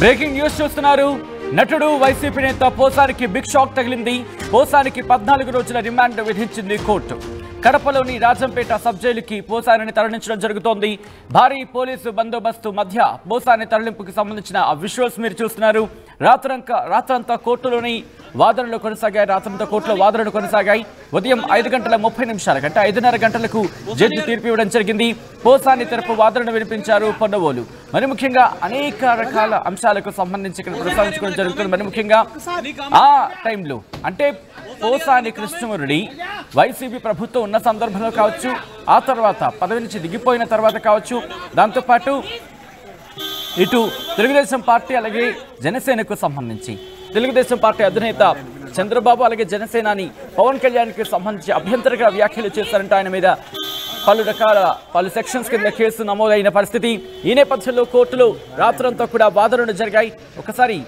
Breaking news చూస్తున్నారు. నటుడు YCP నేత పోసానికి బిగ్ షాక్ తగిలింది. పోసానికి 14 రోజుల రిమాండ్ విధించింది కోర్టు. కడపలోని రాజంపేట సబ్ జైలుకి పోసానిని తరలించడం జరుగుతోంది. భారీ పోలీసు బందోబస్తు మధ్య పోసాని తరలింపుకి సంబంధించిన విజువల్స్ మీరు చూస్తున్నారు. రాత్రంతా కోర్టులోని వాదనలు కొనసాగాయి. ఉదయం 5:30 అంటే 5:30 గంటలకు జడ్జి తీర్పు ఇవ్వడం జరిగింది. పోసాని తరపు వాదనను వినిపించారు పొన్నవోలు. మరి ముఖ్యంగా అనేక రకాల అంశాలకు సంబంధించి ఇక్కడ ప్రస్తావించుకోవడం జరుగుతుంది. మరి ముఖ్యంగా ఆ టైంలో అంటే పోసాని కృష్ణమురళి వైసీపీ ప్రభుత్వం ఉన్న సందర్భంలో కావచ్చు, ఆ తర్వాత పదవి నుంచి దిగిపోయిన తర్వాత కావచ్చు, దాంతోపాటు ఇటు తెలుగుదేశం పార్టీ అలాగే జనసేనకు సంబంధించి తెలుగుదేశం పార్టీ అధినేత చంద్రబాబు అలాగే జనసేనాని పవన్ కళ్యాణ్కి సంబంధించి అభ్యంతరకర వ్యాఖ్యలు చేశారంటే ఆయన మీద పలు సెక్షన్స్ కింద కేసు నమోదైన పరిస్థితి. ఈ నేపథ్యంలో కోర్టులో రాత్రంతా కూడా వాదనలు జరిగాయి. ఒకసారి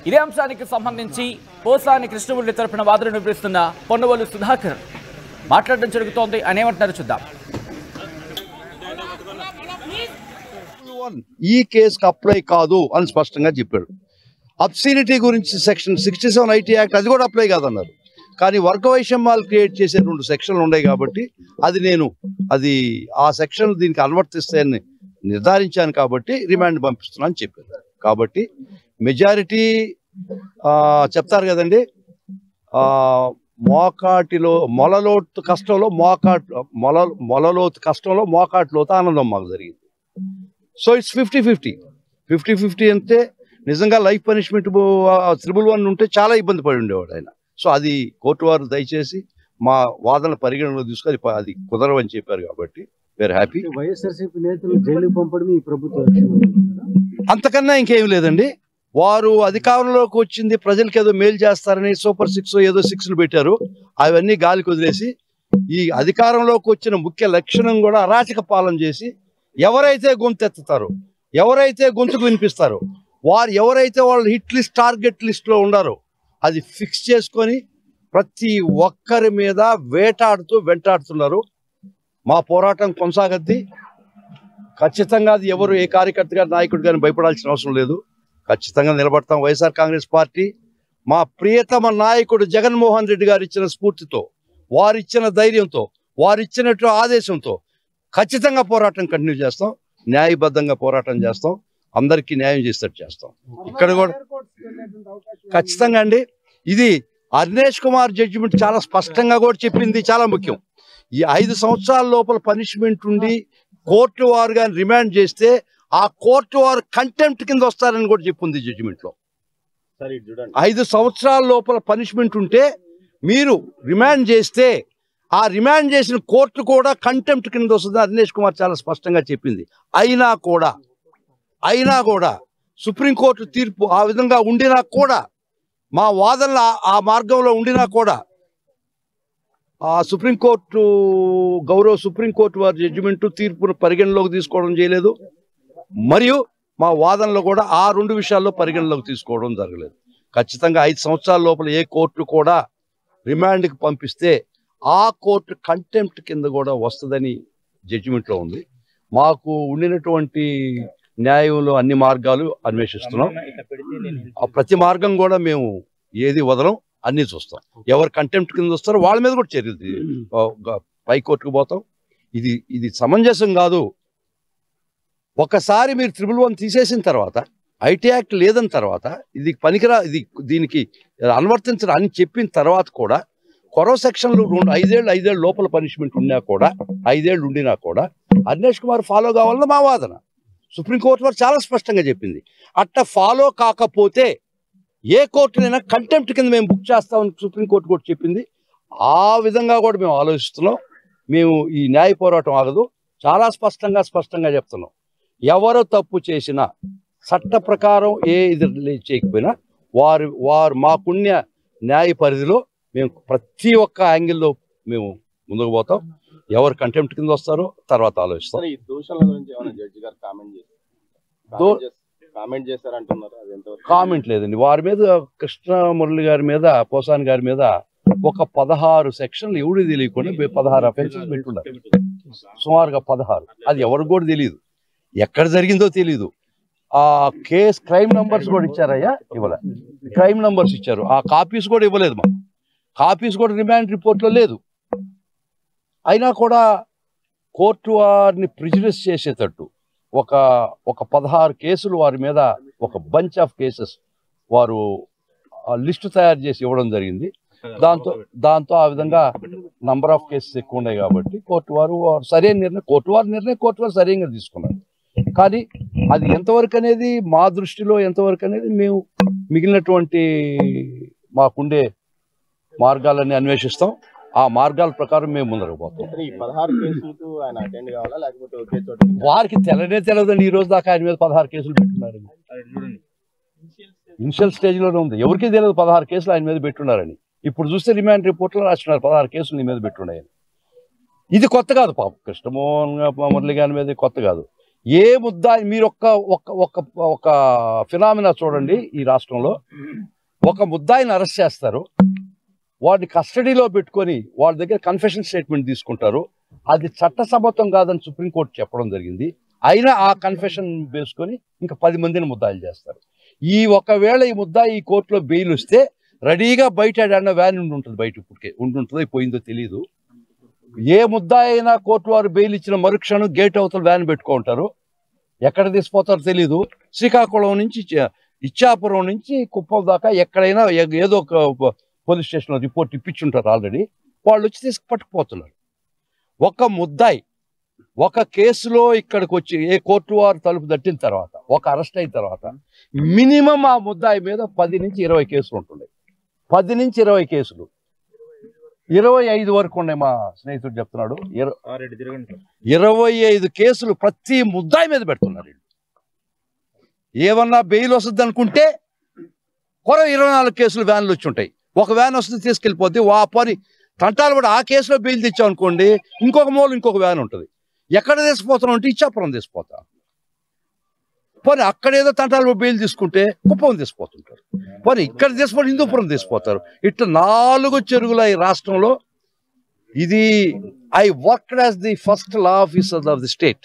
ఇదే అంశానికి సంబంధించి పోసాని కృష్ణమురళి తరపున వాదనను వివరిస్తున్న పొన్నవోలు సుధాకర్ మాట్లాడడం జరుగుతోంది. ఆయన ఏమంటున్నారో చూద్దాం. ఈ కేసుకు అప్లై కాదు అని స్పష్టంగా చెప్పాడు. అబ్సీనిటీ గురించి సెక్షన్ 67 ఐటీ యాక్ట్ అది కూడా అప్లై కాదన్నారు. కానీ వర్గ వైషమ్యాలు క్రియేట్ చేసే 2 సెక్షన్లు ఉన్నాయి కాబట్టి అది ఆ సెక్షన్ దీనికి అనువర్తిస్తాయని నిర్ధారించాను కాబట్టి రిమాండ్ పంపిస్తున్నా అని చెప్పారు. కాబట్టి మెజారిటీ చెప్తారు కదండి, మోకాటిలో మొలలోతు కష్టంలో మొలలోతు కష్టంలో మోకాటిలోతు ఆనందం మాకు జరిగింది. సో ఇట్స్ 50-50 అంటే నిజంగా లైఫ్ పనిష్మెంట్ 111 ఉంటే చాలా ఇబ్బంది పడి ఉండేవాడు ఆయన. సో అది కోర్టు వారు దయచేసి మా వాదనలు పరిగణనలో తీసుకొని అది కుదరవని చెప్పారు కాబట్టి వేర్ హ్యాపీ. వైఎస్ఆర్సీపీ నేతలు జైలుకు పంపడం ఈ ప్రభుత్వం అంతకన్నా ఇంకేం లేదండి. వారు అధికారంలోకి వచ్చింది ప్రజలకు ఏదో మేలు చేస్తారని సూపర్ 6 ఏదో 6లు పెట్టారు. అవన్నీ గాలికి వదిలేసి ఈ అధికారంలోకి వచ్చిన ముఖ్య లక్షణం కూడా అరాచక పాలన చేసి ఎవరైతే గొంతెత్తుతారో, ఎవరైతే గొంతుకు వినిపిస్తారో, ఎవరైతే వాళ్ళు హిట్ లిస్ట్ టార్గెట్ లిస్ట్లో ఉండారో అది ఫిక్స్ చేసుకొని ప్రతి ఒక్కరి మీద వెంటాడుతున్నారు. మా పోరాటం కొనసాగద్ది. ఖచ్చితంగా అది ఎవరు ఏ కార్యకర్త గారి నాయకుడు గారిని భయపడాల్సిన అవసరం లేదు. ఖచ్చితంగా నిలబడతాం. వైఎస్ఆర్ కాంగ్రెస్ పార్టీ మా ప్రియతమ నాయకుడు జగన్మోహన్ రెడ్డి గారు ఇచ్చిన స్ఫూర్తితో, వారిచ్చిన ధైర్యంతో, వారిచ్చినట్టు ఆదేశంతో ఖచ్చితంగా పోరాటం కంటిన్యూ చేస్తాం. న్యాయబద్ధంగా పోరాటం చేస్తాం. అందరికీ న్యాయం చేసేటట్టు చేస్తాం. ఇక్కడ కూడా ఖచ్చితంగా అండి. ఇది అర్నేష్ కుమార్ జడ్జిమెంట్ చాలా స్పష్టంగా కూడా చెప్పింది. చాలా ముఖ్యం. ఈ 5 సంవత్సరాల లోపల పనిష్మెంట్ ఉండి కోర్టు వారు కానీ రిమాండ్ చేస్తే ఆ కోర్టు వారు కంటెంప్ట్ కింద వస్తారని కూడా చెప్పింది జడ్జిమెంట్లో. 5 సంవత్సరాల లోపల పనిష్మెంట్ ఉంటే మీరు రిమాండ్ చేస్తే ఆ రిమాండ్ చేసిన కోర్టు కూడా కంటెంప్ట్ కింద వస్తుంది. అర్నేష్ కుమార్ చాలా స్పష్టంగా చెప్పింది. అయినా కూడా సుప్రీంకోర్టు తీర్పు ఆ విధంగా ఉండినా కూడా, మా వాదనలు ఆ మార్గంలో ఉండినా కూడా ఆ గౌరవ సుప్రీంకోర్టు వారి జడ్జిమెంటు తీర్పును పరిగణలోకి తీసుకోవడం చేయలేదు. మరియు మా వాదనలో కూడా ఆ 2 విషయాల్లో పరిగణలోకి తీసుకోవడం జరగలేదు. ఖచ్చితంగా 5 సంవత్సరాల లోపల ఏ కోర్టు కూడా రిమాండ్కి పంపిస్తే ఆ కోర్టు కంటెంప్ట్ కింద కూడా వస్తుందని జడ్జిమెంట్లో ఉంది. మాకు ఉండినటువంటి న్యాయంలో అన్ని మార్గాలు అన్వేషిస్తున్నాం. ప్రతి మార్గం కూడా మేము ఏది వదలం, అన్నీ చూస్తాం. ఎవరు కంటెంప్ట్ కింద వస్తారో వాళ్ళ మీద కూడా చర్యలు పైకోర్టుకు పోతాం. ఇది సమంజసం కాదు. ఒకసారి మీరు 111 తీసేసిన తర్వాత, ఐటీ యాక్ట్ లేదని తర్వాత, ఇది దీనికి అనువర్తించడం అని చెప్పిన తర్వాత కూడా కొరవ సెక్షన్లు 5 ఏళ్ళు లోపల పనిష్మెంట్ ఉన్నా కూడా, 5 ఏళ్ళు ఉండినా కూడా అర్నేష్ కుమార్ ఫాలో కావాలని మా వాదన. సుప్రీంకోర్టు వారు చాలా స్పష్టంగా చెప్పింది. అట్ట ఫాలో కాకపోతే ఏ కోర్టునైనా కంటెంప్ట్ కింద మేము బుక్ చేస్తామని సుప్రీంకోర్టు కూడా చెప్పింది. ఆ విధంగా కూడా మేము ఆలోచిస్తున్నాం. మేము ఈ న్యాయ పోరాటం ఆగదు. చాలా స్పష్టంగా చెప్తున్నాం. ఎవరు తప్పు చేసినా చట్ట ప్రకారం ఇది చేయకపోయినా వారు మాకున్న న్యాయ పరిధిలో మేము ప్రతి ఒక్క యాంగిల్లో మేము ముందుకు పోతాం. ఎవరు కంటెంప్ట్ కింద వస్తారో తర్వాత ఆలోచిస్తాం. కామెంట్ లేదండి. వారి మీద కృష్ణమురళి గారి మీద, పోసాని గారి మీద ఒక 16 సెక్షన్లు ఎవరు తెలియకుండా 16 అఫెన్సెస్ పెట్టున్నారు. సుమారుగా 16. అది ఎవరికి కూడా తెలియదు. ఎక్కడ జరిగిందో తెలియదు. ఆ కేస్ క్రైమ్ నంబర్స్ కూడా ఇచ్చారయ్యా, ఇవ్వలే. క్రైమ్ నంబర్స్ ఇచ్చారు, ఆ కాపీస్ కూడా ఇవ్వలేదు. మాకు కాపీస్ కూడా రిమాండ్ రిపోర్ట్లో లేదు. అయినా కూడా కోర్టు వారిని ప్రిజుడిస్ చేసేటట్టు ఒక 16 కేసులు వారి మీద, ఒక బంచ్ ఆఫ్ కేసెస్ వారు లిస్టు తయారు చేసి ఇవ్వడం జరిగింది. దాంతో ఆ విధంగా నంబర్ ఆఫ్ కేసెస్ ఎక్కువ ఉన్నాయి కాబట్టి కోర్టు వారు సరైన నిర్ణయం, కోర్టు వారు సరైనగా తీసుకున్నారు. కానీ అది ఎంతవరకు అనేది మా దృష్టిలో ఎంతవరకు అనేది మేము మిగిలినటువంటి మాకుండే మార్గాలన్నీ అన్వేషిస్తాం. ఆ మార్గాల ప్రకారం మేము ముందరకు పోతాం. వారికి తెలియదండి, ఈ రోజు దాకా ఆయన మీద 16 కేసులు పెట్టున్నారని. ఇనిషియల్ స్టేజ్లోనే ఉంది, ఎవరికీ తెలియదు 16 కేసులు ఆయన మీద పెట్టున్నారని. ఇప్పుడు చూస్తే రిమాండ్ రిపోర్ట్లో రాస్తున్నారు 16 కేసులు నీ మీద పెట్టున్నాయని. ఇది కొత్త కాదు పాపం, కృష్ణమోహన్ మురళి గారి మీద కొత్త కాదు. ఏ ముద్దా మీరు ఒక ఫినామినా చూడండి, ఈ రాష్ట్రంలో ఒక ముద్దాయిని అరెస్ట్ చేస్తారు, వాడిని కస్టడీలో పెట్టుకొని వాళ్ళ దగ్గర కన్ఫెషన్ స్టేట్మెంట్ తీసుకుంటారు. అది చట్టసమ్మతం కాదని సుప్రీంకోర్టు చెప్పడం జరిగింది. అయినా ఆ కన్ఫెషన్ వేసుకొని ఇంకా 10 మందిని ముద్దాయిలు చేస్తారు. ఒకవేళ ఈ ముద్దాయి ఈ కోర్టులో బెయిల్ వస్తే రెడీగా బయట వ్యాన్ ఉంటుంది, బయట ఇప్పటికే ఉంటుందో పోయిందో తెలియదు. ఏ ముద్దాయి అయినా కోర్టు వారు బెయిల్ ఇచ్చిన మరుక్షణం గేట్ అవతల వ్యాన్ పెట్టుకుంటారు. ఎక్కడ తీసిపోతారో తెలీదు. శ్రీకాకుళం నుంచి ఇచ్చాపురం నుంచి కుప్పం దాకా ఎక్కడైనా ఏదో ఒక పోలీస్ స్టేషన్లో రిపోర్ట్ ఇప్పించుంటారు ఆల్రెడీ. వాళ్ళు వచ్చి తీసుకు పట్టుకుపోతున్నారు. ఒక ముద్దాయి ఒక కేసులో ఇక్కడికి వచ్చి ఏ కోర్టు వారు తలుపు తట్టిన తర్వాత, ఒక అరెస్ట్ అయిన తర్వాత మినిమం ఆ ముద్దాయి మీద 10 నుంచి 20 కేసులు ఉంటున్నాయి. 10 నుంచి 20 కేసులు, 25 వరకు ఉన్నాయి. మా స్నేహితుడు చెప్తున్నాడు 25 కేసులు ప్రతి ముద్దాయి మీద పెడుతున్నారు. ఏమన్నా బెయిల్ వస్తుంది అనుకుంటే 24 కేసులు వ్యాన్లు వచ్చి ఉంటాయి. ఒక వ్యాన్ వస్తుంది తీసుకెళ్ళిపోద్ది. పని తంటాలు కూడా ఆ కేసులో బెయిల్ తెచ్చామనుకోండి, ఇంకొక మూల ఇంకొక వ్యాన్ ఉంటుంది. ఎక్కడ తీసుకుపోతున్నాం అంటే ఇచ్చాపురం తీసుకుపోతా. పోనీ అక్కడేదో తంటాలు బెయిల్ తీసుకుంటే కుప్పం తీసుకుపోతుంటారు. పోనీ ఇక్కడ తీసుకుపోతే హిందూపురం తీసుకుపోతారు. ఇట్లా 4 చెరుగుల ఈ రాష్ట్రంలో. ఇది I worked as the first law officer of the state.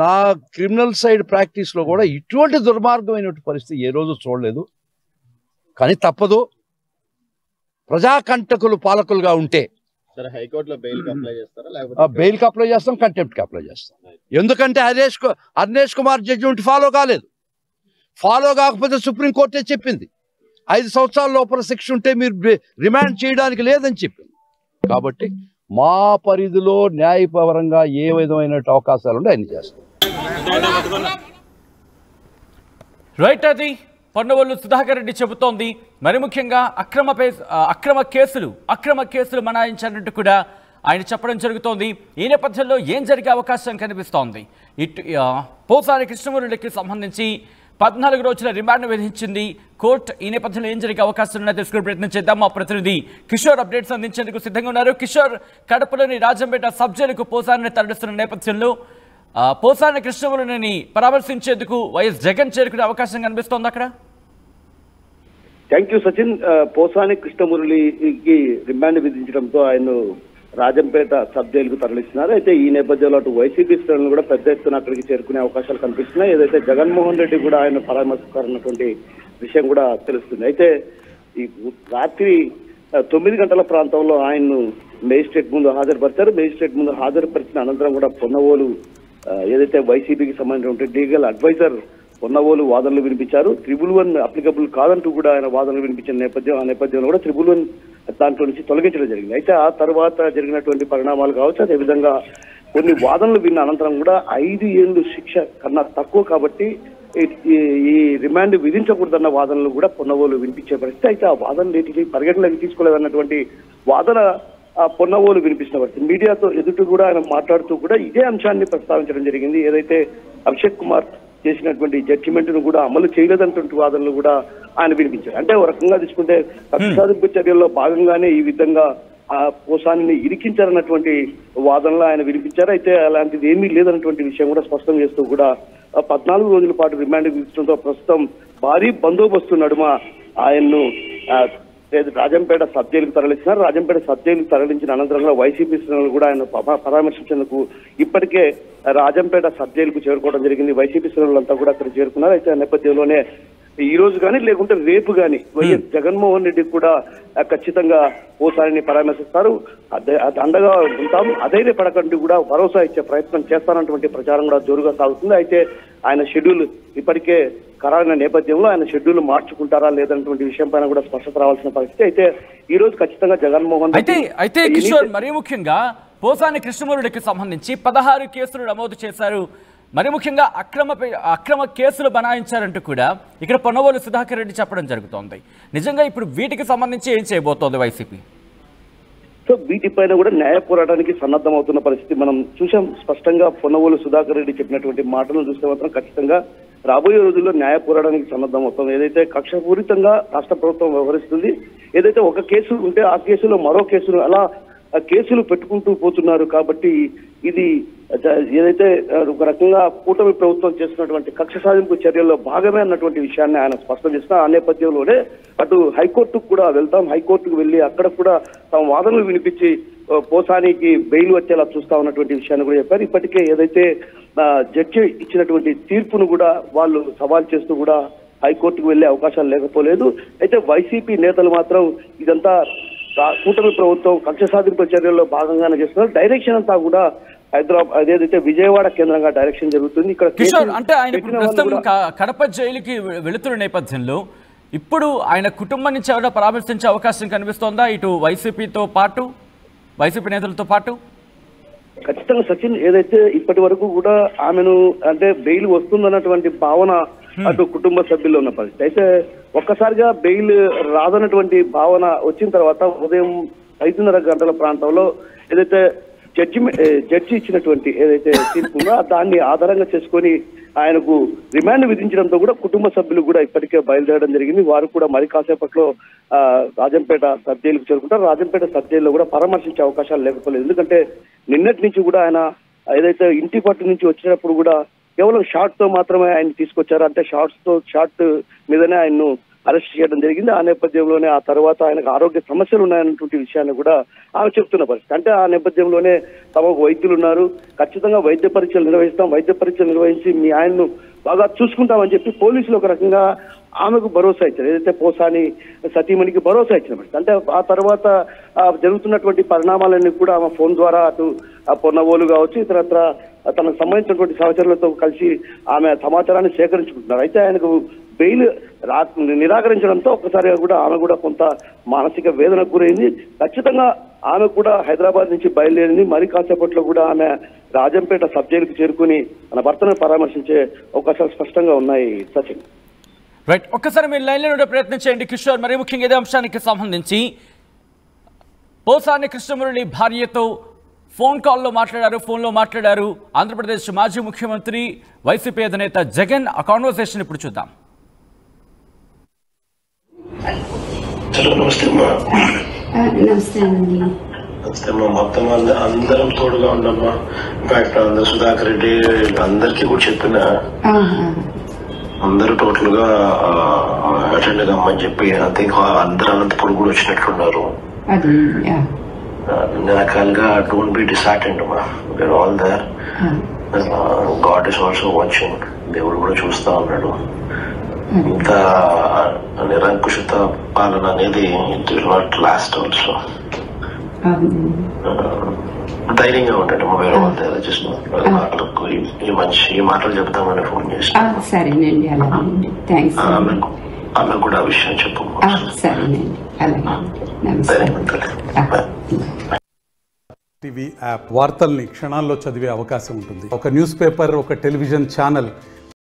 నా క్రిమినల్ సైడ్ ప్రాక్టీస్లో కూడా ఇటువంటి దుర్మార్గమైన పరిస్థితి ఏ రోజు చూడలేదు. కానీ తప్పదు, ప్రజాకంటకులు పాలకులుగా ఉంటే బెయిల్కి అప్లై చేస్తాం, కంటెంప్ట్కి అప్లై చేస్తాం. ఎందుకంటే అర్నేష్ కుమార్ జడ్జిమెంట్ ఫాలో కాలేదు. ఫాలో కాకపోతే సుప్రీంకోర్టే చెప్పింది 5 సంవత్సరాల లోపల శిక్ష ఉంటే మీరు రిమాండ్ చేయడానికి లేదని చెప్పింది. కాబట్టి మా పరిధిలో న్యాయపరంగా ఏ విధమైన అవకాశాలు ఉంటే అన్ని చేస్తాం. రైట్, అది పొన్నవోలు సుధాకర్ రెడ్డి చెబుతోంది. మరి ముఖ్యంగా అక్రమ కేసులు మనాయించినట్టు కూడా ఆయన చెప్పడం జరుగుతోంది. ఈ నేపథ్యంలో ఏం జరిగే అవకాశం కనిపిస్తోంది? పోసాని కృష్ణమురళికి సంబంధించి 14 రోజుల రిమాండ్ విధించింది కోర్టు. ఈ నేపథ్యంలో ఏం జరిగే అవకాశం ఉన్నాయో తెలుసుకునే ప్రయత్నం చేద్దాం. మా ప్రతినిధి కిషోర్ అప్డేట్స్ అందించేందుకు సిద్ధంగా ఉన్నారు. కిషోర్, కడపలోని రాజంపేట సబ్ జైలుకు పోసాని తరలిస్తున్న నేపథ్యంలో పోసాని కృష్ణమురళిని పరామర్శించేందుకు వైఎస్ జగన్ చేరుకునే అవకాశం కనిపిస్తోంది అక్కడ? Thank you Sachin. పోసాని కృష్ణమురళికి రిమాండ్ విధించడంతో ఆయన రాజంపేట సబ్ జైలుకు తరలిస్తున్నారు. అయితే ఈ నేపథ్యంలో అటు వైసీపీ శ్రేణులు కూడా పెద్ద ఎత్తున అక్కడికి చేరుకునే అవకాశాలు కనిపిస్తున్నాయి. ఏదైతే జగన్మోహన్ రెడ్డి కూడా ఆయన పరామర్శిస్తారన్నటువంటి విషయం కూడా తెలుస్తుంది. అయితే ఈ రాత్రి 9 గంటల ప్రాంతంలో ఆయన్ను మేజిస్ట్రేట్ ముందు హాజరుపరిచారు. మేజిస్ట్రేట్ ముందు హాజరుపరిచిన అనంతరం కూడా పొన్నవోలు ఏదైతే వైసీపీకి సంబంధించినటువంటి లీగల్ అడ్వైజర్ పొన్నవోలు వాదనలు వినిపించారు. 111 అప్లికబుల్ కాదంటూ కూడా ఆయన వాదనలు వినిపించిన నేపథ్యంలో కూడా 111 దాంట్లో నుంచి తొలగించడం జరిగింది. అయితే ఆ తర్వాత జరిగినటువంటి పరిణామాలు కావచ్చు, అదేవిధంగా కొన్ని వాదనలు విన్న అనంతరం కూడా 5 ఏళ్లు శిక్ష కన్నా తక్కువ కాబట్టి ఈ రిమాండ్ విధించకూడదన్న వాదనలు కూడా పొన్నవోలు వినిపించే పరిస్థితి. అయితే ఆ వాదనలు పరిగణలోకి తీసుకోలేదన్నటువంటి వాదన పొన్నవోలు వినిపిస్తున్న పరిస్థితి. మీడియాతో ఎదుటి కూడా ఆయన మాట్లాడుతూ కూడా ఇదే అంశాన్ని ప్రస్తావించడం జరిగింది. ఏదైతే అభిషేక్ కుమార్ చేసినటువంటి జడ్జిమెంట్ ను కూడా అమలు చేయలేదన్నటువంటి వాదనలు కూడా ఆయన వినిపించారు. అంటే ఒక రకంగా తీసుకుంటే కక్షాదింపు చర్యల్లో భాగంగానే ఈ విధంగా ఆ పోసానిని ఇరికించారన్నటువంటి వాదనలు ఆయన వినిపించారు. అయితే అలాంటిది ఏమీ లేదన్నటువంటి విషయం కూడా స్పష్టం చేస్తూ కూడా 14 రోజుల పాటు రిమాండ్ విధించడంతో ప్రస్తుతం భారీ బందోబస్తు నడుమ ఆయన్ను రాజంపేట సబ్ జైలుకు తరలిస్తున్నారు. రాజంపేట సబ్ జైలుకు తరలించిన అనంతరంగా వైసీపీ శ్రేణులు కూడా ఆయన పరామర్శించేందుకు ఇప్పటికే రాజంపేట సబ్ జైలుకు చేరుకోవడం జరిగింది. వైసీపీ శ్రేణులంతా కూడా అక్కడ చేరుకున్నారు. అయితే ఆ నేపథ్యంలోనే ఈ రోజు కానీ లేకుంటే రేపు కానీ వైఎస్ జగన్మోహన్ రెడ్డి కూడా ఖచ్చితంగా పోసానిని పరామర్శిస్తారు. అండగా ఉంటాం, అధైర్య పడకండి కూడా భరోసా ఇచ్చే ప్రయత్నం చేస్తారన్నటువంటి ప్రచారం కూడా జోరుగా సాగుతుంది. అయితే ఆయన షెడ్యూల్ ఇప్పటికే ఖరారైన నేపథ్యంలో ఆయన షెడ్యూల్ మార్చుకుంటారా లేదన్నటువంటి విషయం పైన కూడా స్పష్టత రావాల్సిన పరిస్థితి. అయితే ఈ రోజు ఖచ్చితంగా జగన్మోహన్ రెడ్డి అయితే కిషోర్, మరీ ముఖ్యంగా పోసాని కృష్ణమురళికి సంబంధించి 16 కేసులు నమోదు చేశారు. మరి ముఖ్యంగా అక్రమ కేసులు బనాయించారంటూ కూడా ఇక్కడ పొన్నవోలు సుధాకర్ రెడ్డి చెప్పడం జరుగుతోంది. నిజంగా ఇప్పుడు వీటికి సంబంధించి ఏం చేయబోతోంది వైసీపీ? సో వీటిపైన కూడా న్యాయ పోరాటానికి సన్నద్ధమవుతున్న పరిస్థితి మనం చూసాం. స్పష్టంగా పొన్నవోలు సుధాకర్ రెడ్డి చెప్పినటువంటి మాటలను చూస్తే మాత్రం ఖచ్చితంగా రాబోయే రోజుల్లో న్యాయ పోరాటానికి సన్నద్ధమవుతుంది. ఏదైతే కక్షపూరితంగా రాష్ట్ర ప్రభుత్వం వ్యవహరిస్తుంది, ఏదైతే ఒక కేసు ఉంటే ఆ కేసులో మరో కేసులు అలా కేసులు పెట్టుకుంటూ పోతున్నారు. కాబట్టి ఇది ఏదైతే ఒక రకంగా కూటమి ప్రభుత్వం చేస్తున్నటువంటి కక్ష సాధింపు చర్యల్లో భాగమే అన్నటువంటి విషయాన్ని ఆయన స్పష్టం చేస్తున్నారు. ఆ నేపథ్యంలోనే అటు హైకోర్టుకు కూడా వెళ్తాం, హైకోర్టుకు వెళ్లి అక్కడ కూడా తమ వాదనలు వినిపించి పోసానికి బెయిల్ వచ్చేలా చూస్తా ఉన్నటువంటి విషయాన్ని కూడా చెప్పారు. ఇప్పటికే ఏదైతే జడ్జి ఇచ్చినటువంటి తీర్పును కూడా వాళ్ళు సవాల్ చేస్తూ కూడా హైకోర్టుకు వెళ్లే అవకాశాలు లేకపోలేదు. అయితే వైసీపీ నేతలు మాత్రం ఇదంతా కూటమి ప్రభుత్వం కక్ష సాధింపు చర్యల్లో భాగంగానే చేస్తున్నారు. డైరెక్షన్ అంతా కూడా హైదరాబాద్ ఏదైతే విజయవాడ కేంద్రంగా డైరెక్షన్ జరుగుతుంది. ఇక్కడ కిషోర్, అంటే ఆయన ప్రస్తుతం కడప జైలుకి వెళుతున్న నేపథ్యంలో ఇప్పుడు ఆయన కుటుంబం నుంచి ఎవరైనా పరామర్శించే అవకాశం కనిపిస్తోందా ఇటు వైసీపీతో పాటు, వైసీపీ నేతలతో పాటు? ఖచ్చితంగా సచిన్, ఏదైతే ఇప్పటి వరకు కూడా ఆమెను అంటే బెయిల్ వస్తుందన్నటువంటి భావన అటు కుటుంబ సభ్యుల్లో ఉన్న పరిస్థితి. అయితే ఒక్కసారిగా బెయిల్ రాదన్నటువంటి భావన వచ్చిన తర్వాత ఉదయం 5:30 గంటల ప్రాంతంలో ఏదైతే జడ్జి ఇచ్చినటువంటి ఏదైతే తీర్పు ఉందో దాన్ని ఆధారంగా చేసుకొని ఆయనకు రిమాండ్ విధించడంతో కూడా కుటుంబ సభ్యులు కూడా ఇప్పటికే బయలుదేరడం జరిగింది. వారు కూడా మరి కాసేపట్లో రాజంపేట సబ్ జైలుకు చేరుకుంటారు. రాజంపేట సబ్ జైల్లో కూడా పరామర్శించే అవకాశాలు లేకపోలేదు. ఎందుకంటే నిన్నటి నుంచి కూడా ఆయన ఏదైతే ఇంటి పట్టు నుంచి వచ్చినప్పుడు కూడా కేవలం షార్ట్ తో మాత్రమే ఆయన తీసుకొచ్చారు. అంటే షార్ట్ మీదనే ఆయన్ను అరెస్ట్ చేయడం జరిగింది. ఆ నేపథ్యంలోనే ఆ తర్వాత ఆయనకు ఆరోగ్య సమస్యలు ఉన్నాయన్నటువంటి విషయాన్ని కూడా ఆమె చెప్తున్న పరిస్థితి. అంటే ఆ నేపథ్యంలోనే తమకు వైద్యులు ఉన్నారు, ఖచ్చితంగా వైద్య పరీక్షలు నిర్వహిస్తాం, వైద్య పరీక్షలు నిర్వహించి మీ ఆయన్ను బాగా చూసుకుంటామని చెప్పి పోలీసులు ఒక రకంగా ఆమెకు భరోసా ఇచ్చారు. ఏదైతే పోసాని సతీమణికి భరోసా ఇచ్చిన పరిస్థితి. అంటే ఆ తర్వాత జరుగుతున్నటువంటి పరిణామాలన్నీ కూడా ఆమె ఫోన్ ద్వారా అటు పొన్నవోలు కావచ్చు ఇతరత్ర తనకు సంబంధించినటువంటి సహచరులతో కలిసి ఆమె సమాచారాన్ని సేకరించుకుంటున్నారు. అయితే ఆయనకు బెయిల్ నిరాకరించడంతో ఒక్కసారిగా కూడా ఆమె కూడా కొంత మానసిక వేదనకు గురైంది. ఖచ్చితంగా ఆమె కూడా హైదరాబాద్ నుంచి బయలుదేరింది. మరి కాసేపట్లో కూడా ఆమె రాజంపేట సబ్ జైలుకు చేరుకుని తన భర్తను పరామర్శించే అవకాశాలు స్పష్టంగా ఉన్నాయి. సచిన్, రైట్, ఒక్కసారి మీరు లైన్లో ఉండే ప్రయత్నం చేయండి కిషోర్. మరి ముఖ్యంగా ఇదే అంశానికి సంబంధించి పోసాని కృష్ణమురళి భార్యతో ఫోన్లో మాట్లాడారు ఆంధ్రప్రదేశ్ మాజీ ముఖ్యమంత్రి వైసీపీ అధినేత జగన్. ఆ కాన్వర్సేషన్ ఇప్పుడు చూద్దాం. నమస్తే అండి. నమస్తే అమ్మా. మొత్తం అందరం తోడుగా ఉన్నామా. ఇన్ఫాక్ట్ అందరు సుధాకర్ రెడ్డి అందరికీ కూడా చెప్పిన అందరూ టోటల్ గా అటెండ్ కమ్మని చెప్పి ఐ థింక్ అందరు అనంతపురం కూడా వచ్చినట్లున్నారు. అన్ని రకాలుగా డోంట్ బి డిసార్టెండ్ అమ్మా. We are all there. God is also watching. దేవుడు కూడా చూస్తా ఉన్నాడు. ఇంత నిరంకుశత పాలన అనేది it will not last also. ధైర్యంగా ఉంటాడు. వేరే వాళ్ళు జస్ట్ ఈ మాటలు చెప్తామని ఫోన్ చేసి ఆమె కూడా ఆ విషయం చెప్పు. టీవీ యాప్ వార్తల్ని క్షణాల్లో చదివే అవకాశం ఉంటుంది. ఒక న్యూస్ పేపర్, ఒక టెలివిజన్ ఛానల్